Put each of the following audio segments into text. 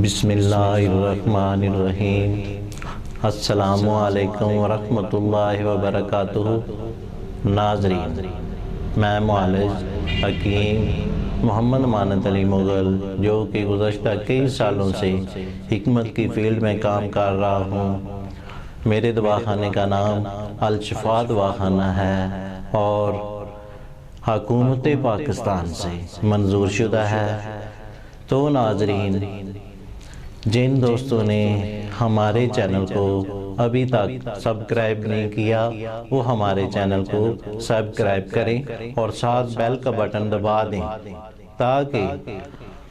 بسم اللہ الرحمن الرحیم۔ السلام علیکم ورحمۃ اللہ وبرکاتہ۔ ناظرین، میں معالج حکیم محمد مانت علی مغل، جو کہ گزشتہ کئی سالوں سے حکمت کی فیلڈ میں کام کر رہا ہوں۔ میرے دواخانے کا نام الشفا دواخانہ ہے اور حکومت پاکستان سے منظور شدہ ہے۔ تو ناظرین، جن دوستوں نے ہمارے چینل کو ابھی تک سبسکرائب نہیں کیا، وہ ہمارے چینل کو سبسکرائب کریں اور ساتھ بیل کا بٹن دبا دیں تاکہ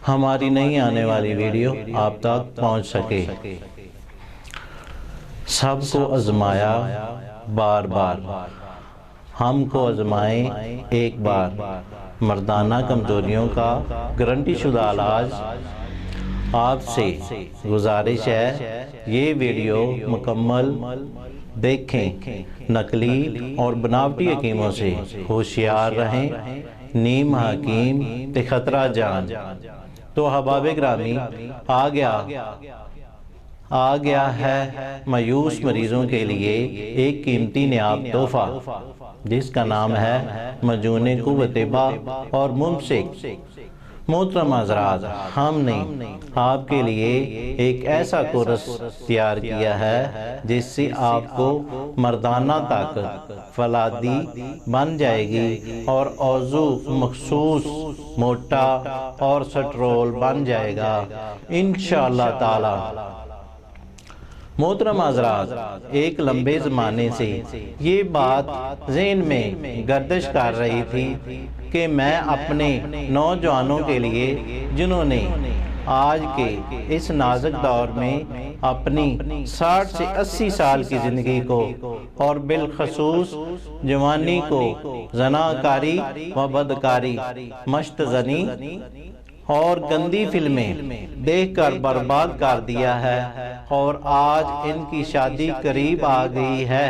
ہماری نئی آنے والی ویڈیو آپ تک پہنچ سکے۔ سب کو آزمایا بار بار، ہم کو آزمائیں ایک بار۔ مردانہ کمزوریوں کا گارنٹی شدہ علاج۔ آپ سے گزارش ہے یہ ویڈیو مکمل دیکھیں۔ نقلی اور بناوٹی حکیموں سے ہوشیار رہیں، نیم حکیم تے خطرہ جان۔ تو احباب گرامی، آ گیا ہے مایوس مریضوں کے لیے ایک قیمتی نیاب تحفہ، جس کا نام ہے مجون قوت با اور ممسک۔ محترم حضرات، ہم نے آپ کے لیے ایک ایسا کورس تیار کیا ہے جس سے آپ کو مردانہ طاقت فولادی بن جائے گی اور عضو مخصوص موٹا اور سٹرول بن جائے گا انشاءاللہ تعالی۔ محترم حضرات، ایک لمبے زمانے سے یہ بات ذہن میں گردش کر رہی تھی کہ میں اپنے نوجوانوں کے لیے، جنہوں نے آج کے اس نازک دور میں اپنی 60 سے 80 سال کی زندگی کو اور بالخصوص جوانی کو زناکاری و بدکاری، مشت زنی اور گندی فلمیں دیکھ کر برباد کر دیا ہے، اور آج ان کی شادی قریب آ گئی ہے۔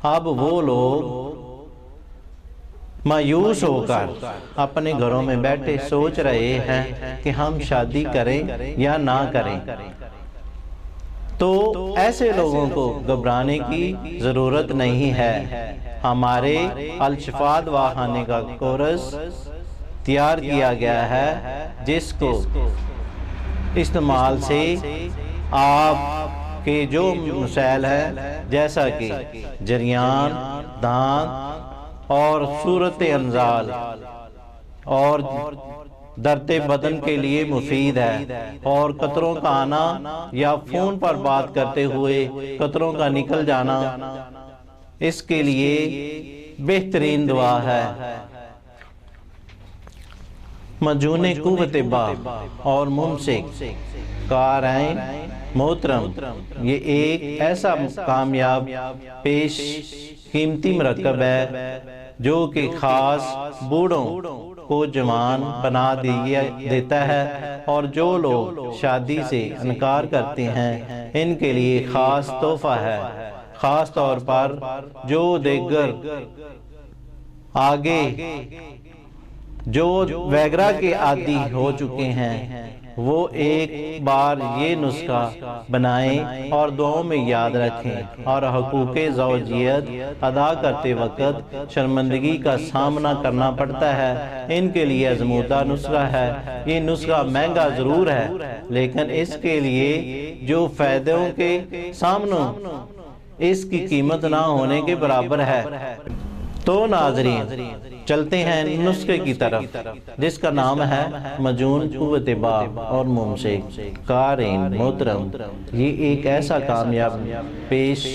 اب وہ لوگ مایوس ہو کر اپنے گھروں میں بیٹھے سوچ رہے ہیں کہ ہم شادی کریں یا نہ کریں۔ تو ایسے لوگوں کو گھبرانے کی ضرورت نہیں ہے۔ ہمارے الشفا دواخانے کا کورس تیار کیا گیا ہے، جس کو استعمال سے آپ کے جو مسائل ہیں، جیسا کہ جریان، دانت اور صورت انزال اور درد بدن کے لیے مفید ہے، اور قطروں کا آنا یا فون پر بات کرتے ہوئے قطروں کا نکل جانا اس کے لیے بہترین دعا ہے۔ مجون قوت با اور ممسک کارائن محترم، یہ ایک ایسا کامیاب پیش قیمتی مرکب ہے جو کہ خاص بوڑھوں کو جوان بنا دیتا ہے، اور جو لوگ شادی سے انکار کرتے ہیں ان کے لیے خاص تحفہ ہے۔ خاص طور پر جو دیگر آگے جو ویگرا کے عادی ہو چکے ہیں، وہ ایک بار یہ نسخہ بنائیں اور دعاؤں میں یاد رکھیں، اور حقوق زوجیت ادا کرتے وقت شرمندگی کا سامنا کرنا پڑتا ہے۔ ان کے لیے آزمودہ نسخہ ہے۔ یہ نسخہ مہنگا ضرور ہے، لیکن اس کے لیے جو فائدوں کے سامنے اس کی قیمت نہ ہونے کے برابر ہے۔ تو ناظرین، چلتے ہیں نسخے کی طرف، جس کا نام ہے مجون قوت با اور ممسک کارائن محترم۔ یہ ایک ایسا کامیاب پیش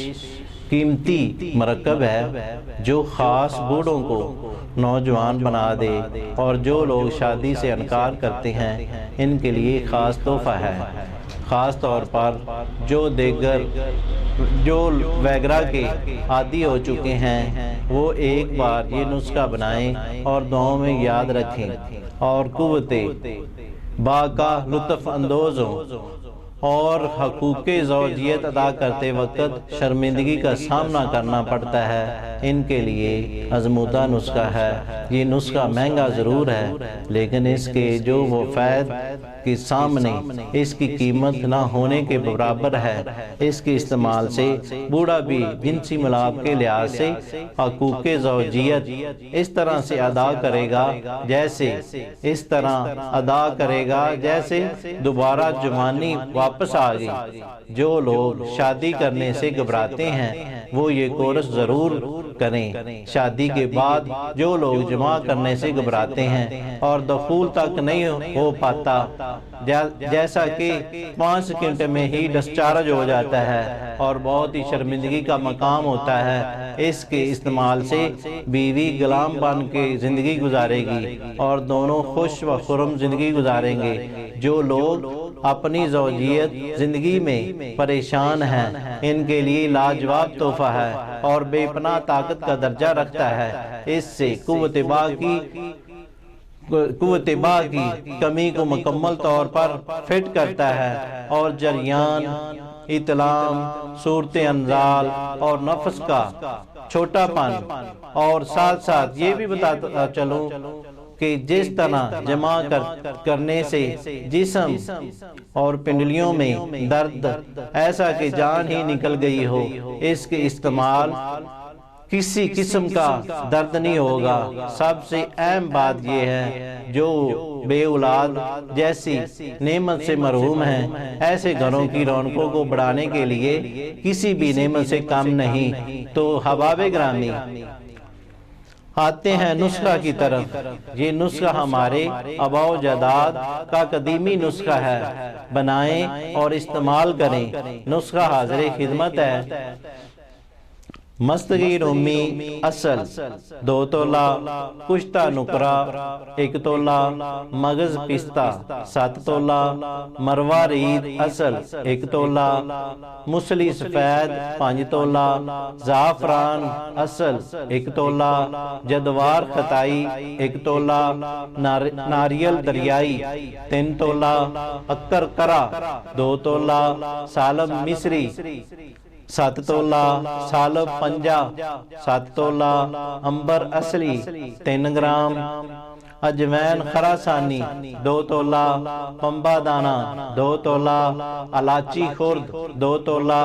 قیمتی مرکب ہے جو خاص بوڑھوں کو نوجوان بنا دے، اور جو لوگ شادی سے انکار کرتے ہیں ان کے لیے خاص تحفہ ہے۔ خاص طور پر جو ویگرا کے عادی ہو چکے ہیں، وہ ایک بار یہ نسخہ بنائیں اور دعاؤں میں یاد رکھیں، اور قوت با کا لطف اندوز ہوں، اور حقوق زوجیت ادا کرتے وقت شرمندگی کا سامنا کرنا پڑتا ہے ان کے لیے آزمودہ نسخہ ہے۔ یہ نسخہ مہنگا ضرور ہے لیکن اس کے جو وہ فائد کے سامنے اس کی قیمت نہ ہونے کے برابر ہے۔ اس کے استعمال سے بوڑھا بھی جنسی ملاپ کے لحاظ سے حقوق زوجیت اس طرح سے ادا کرے گا جیسے دوبارہ جوانی واپس آ گئی۔ جو لوگ شادی کرنے سے گھبراتے ہیں وہ یہ کورس ضرور کریں۔ شادی کے بعد جو لوگ جمع کرنے سے گھبراتے ہیں اور دخول تک نہیں ہو پاتا، جیسا کہ 5 سیکنڈ میں ہی ڈسچارج ہو جاتا ہے اور بہت ہی شرمندگی کا مقام ہوتا ہے، اس کے استعمال سے بیوی غلام بن کے زندگی گزارے گی اور دونوں خوش و خرم زندگی گزاریں گے۔ جو لوگ اپنی زوجیت زندگی میں پریشان ہیں ان کے لیے لاجواب تحفہ ہے اور بے پناہ طاقت کا درجہ رکھتا ہے۔ اس سے قوت باء کی کمی کو مکمل طور پر فٹ کرتا ہے اور جریان، اطلام، صورت انزال اور نفس کا چھوٹا پن، اور ساتھ ساتھ یہ بھی بتاتا چلوں کہ جس طرح جمع کرنے سے جسم اور پنڈلیوں میں درد ایسا کہ جان ہی نکل گئی ہو، اس کے استعمال کسی قسم کا درد نہیں ہوگا۔ سب سے اہم بات یہ ہے جو بے اولاد جیسی نعمت سے محروم ہیں، ایسے گھروں کی رونقوں کو بڑھانے کے لیے کسی بھی نعمت سے کم نہیں۔ تو احباب گرامی، آتے ہیں نسخہ کی طرف۔ یہ نسخہ ہمارے آباء و اجداد کا قدیمی نسخہ ہے، بنائیں اور استعمال کریں۔ نسخہ حاضر خدمت ہے۔ مستگی رومی اصل 2 تولہ، کشتہ نقرہ 1 تولہ، مغز پستہ 7 تولہ، مروارید اصل 1 تولہ، مسلی سفید 5 تولہ، زعفران اصل 1 تولہ، جدوار خطائی 1 تولہ، ناریل دریائی 3 تولہ، اکر کرا 2 تولہ، سالم مصری 7 تولہ، سالب پنجا 7 تولہ، امبر اصلی 3 گرام، اجوین خراسانی 2 تولہ، پمبا دانہ 2 تولہ، الاچی خرد 2 تولہ،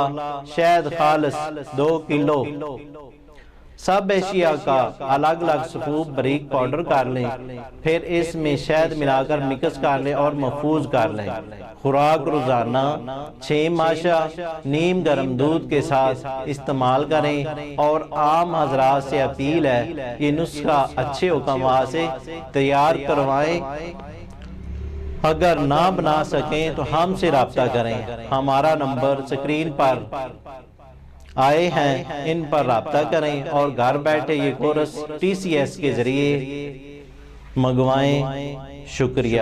شہد خالص 2 کلو۔ سب اشیاء کا الگ الگ سفوف باریک پاؤڈر کر لیں، پھر اس میں شہد ملا کر مکس کر لیں اور محفوظ کر لیں۔ خوراک روزانہ 6 ماشا نیم گرم دودھ کے ساتھ استعمال کریں اور عام حضرات سے اپیل ہے یہ نسخہ اچھے حکمات سے تیار کروائیں۔ اگر نہ بنا سکیں تو ہم سے رابطہ کریں۔ ہمارا نمبر سکرین پر آئے ہیں، ان پر رابطہ کریں اور گھر بیٹھے یہ کورس TCS کے ذریعے منگوائیں۔ شکریہ۔